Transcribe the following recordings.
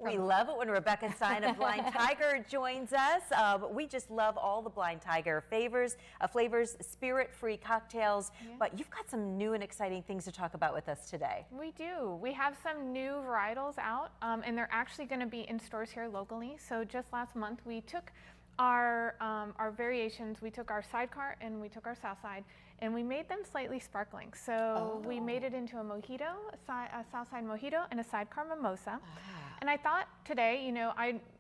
We love it when Rebecca Stein of Blind Tiger joins us. We just love all the Blind Tiger flavors, spirit-free cocktails. Yeah. But you've got some new and exciting things to talk about with us today. We do. We have some new varietals out, and they're actually going to be in stores here locally. So just last month, we took our variations. We took our sidecar and we took our Southside, and we made them slightly sparkling. So we made it into a mojito, a Southside mojito, and a sidecar mimosa. And I thought today, you know,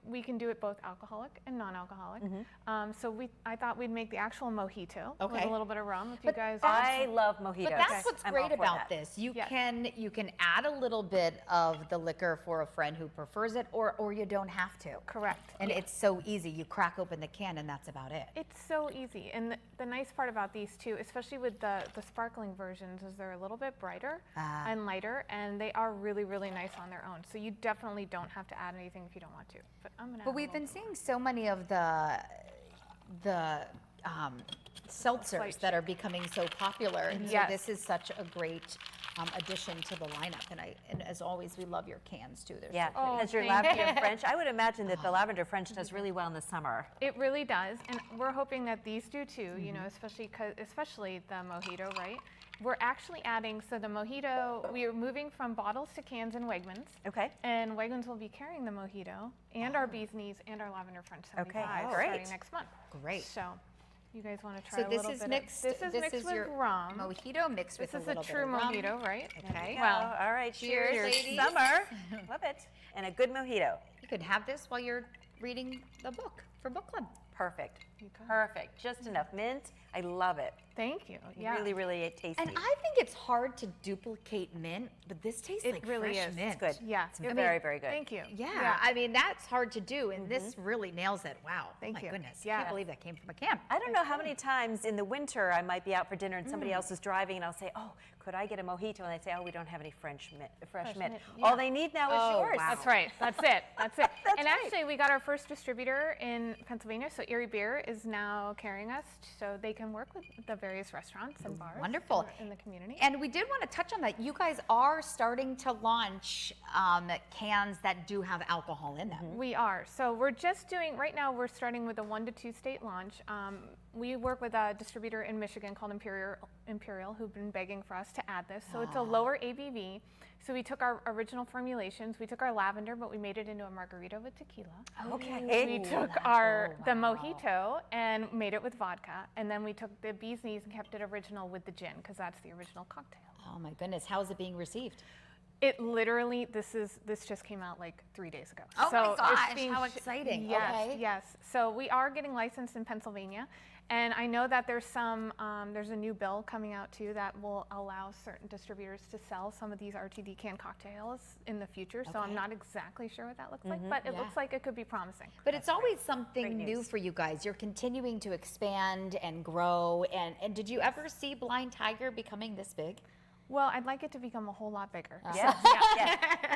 we can do it both alcoholic and non-alcoholic. I thought we'd make the actual mojito with a little bit of rum. If you guys, I love mojitos. But that's what's great about this. You can add a little bit of the liquor for a friend who prefers it, or you don't have to. Correct. And it's so easy. You crack open the can, and that's about it. It's so easy. And the nice part about these too, especially with the sparkling versions, is they're a little bit brighter and lighter, and they are really, really nice on their own. So you definitely don't have to add anything if you don't want to. But we've been seeing so many of the seltzers that are becoming so popular, and so this is such a great addition to the lineup. And as always, we love your cans too. They're so as your lavender French, I would imagine that the lavender French does really well in the summer. It really does, and we're hoping that these do too. You know, especially the mojito, right? We're actually adding, so the mojito, we are moving from bottles to cans in Wegmans. Okay. And Wegmans will be carrying the mojito and our bee's knees and our lavender French 75 starting next month. Great. So you guys want to try a little bit mixed, this is mixed with rum. Mojito mixed with a little bit of rum. This is a true mojito, right? Okay. Well, all right. Cheers, ladies. Summer. Love it. And a good mojito. You could have this while you're reading the book for book club. Perfect. Perfect. Just enough mint. I love it. Thank you. Really, really tasty. And I think it's hard to duplicate mint, but this tastes like really fresh is. mint. It's good. Yeah. It's very, very good. Thank you. Yeah. I mean, that's hard to do, and this really nails it. Wow. Thank you. My goodness. I can't believe that came from a can. I don't know how many times in the winter I might be out for dinner and somebody else is driving, and I'll say, oh, could I get a mojito? And they say, oh, we don't have any fresh mint. All they need now is yours. Wow. That's right. That's it. That's it. And actually, we got our first distributor in Pennsylvania, so Erie Beer is now carrying us, so they can work with the various restaurants and bars. Wonderful. In the community. And we did want to touch on that. You guys are starting to launch cans that do have alcohol in them. We are. So we're just doing, right now we're starting with a 1 to 2 state launch. We work with a distributor in Michigan called Imperial, who've been begging for us to add this. So it's a lower ABV. So we took our original formulations. We took our lavender, but we made it into a margarita with tequila. Okay. We took the mojito and made it with vodka. And then we took the bee's knees and kept it original with the gin, because that's the original cocktail. Oh my goodness. How is it being received? It literally, this just came out like 3 days ago. Oh so my gosh, how exciting. Yes, yes. So we are getting licensed in Pennsylvania. And I know that there's there's a new bill coming out too that will allow certain distributors to sell some of these RTD canned cocktails in the future. So I'm not exactly sure what that looks like, but it looks like it could be promising. But it's always something new for you guys. You're continuing to expand and grow. And did you ever see Blind Tiger becoming this big? Well, I'd like it to become a whole lot bigger. Yeah.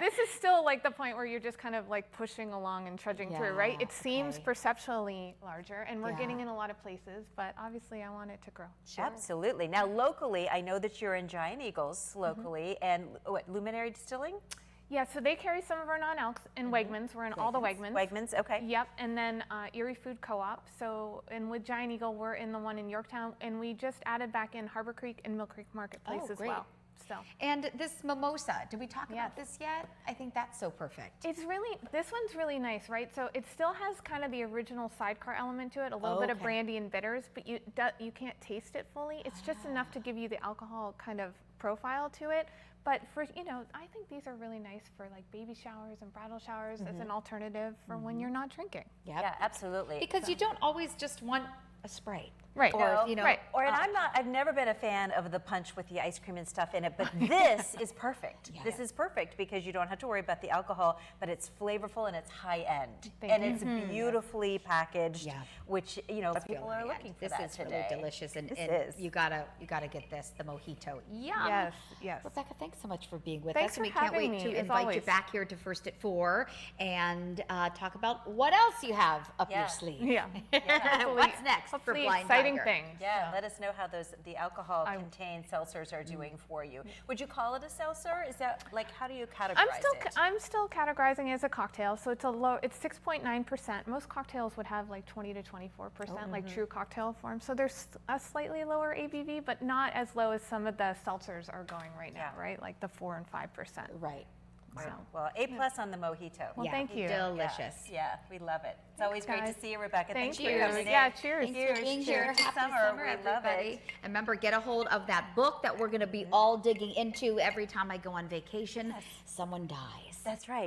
This is still like the point where you're just kind of like pushing along and trudging through, right? It seems perceptually larger, and we're getting in a lot of places, but obviously I want it to grow. Absolutely. Now, locally, I know that you're in Giant Eagles locally, and what, Luminary Distilling? Yeah, so they carry some of our non-alcs in Wegmans. We're in all the Wegmans. Wegmans, okay. Yep, and then Erie Food Co-op. So, and with Giant Eagle, we're in the one in Yorktown, and we just added back in Harbor Creek and Mill Creek Marketplace as well. So. And this mimosa, did we talk about this yet? I think that's so perfect. It's really, this one's really nice, right? So it still has kind of the original sidecar element to it, a little bit of brandy and bitters, but you can't taste it fully. It's just enough to give you the alcohol kind of profile to it. But for, you know, I think these are really nice for like baby showers and bridal showers as an alternative for when you're not drinking. Yeah, absolutely. Because you don't always just want a Sprite. Right. Or, you know, right. Or, and I've never been a fan of the punch with the ice cream and stuff in it, but this is perfect. This is perfect because you don't have to worry about the alcohol, but it's flavorful and it's high end. And it's beautifully packaged, which, you know, people are looking for that today. This is really delicious, and you gotta get this, the mojito. Yes, yes. Rebecca, thanks so much for being with Thanks us, and we for can't wait having to me, as invite you always. back here to First at 4 and talk about what else you have up your sleeve. Yeah. What's next for Hopefully Blind exciting exciting tiger. things. Yeah, so. let us know how the alcohol-contained seltzers are doing for you. Would you call it a seltzer? Is that like, how do you categorize it? I'm still categorizing it as a cocktail, so it's a low. It's 6.9%. Most cocktails would have like 20 to 24%, like true cocktail form. So there's a slightly lower ABV, but not as low as some of the seltzers are going right now, right? Like the 4 and 5%. Right. So, well, A+ on the mojito. Well, thank you. Delicious. Yeah, we love it. It's always great guys. to see you, Rebecca. Thank Thanks you. for coming in. Yeah, cheers. Thanks for being here. Cheers to Happy summer. summer, We love it. everybody. And remember, get a hold of that book that we're going to be all digging into every time I go on vacation. Someone dies. That's right.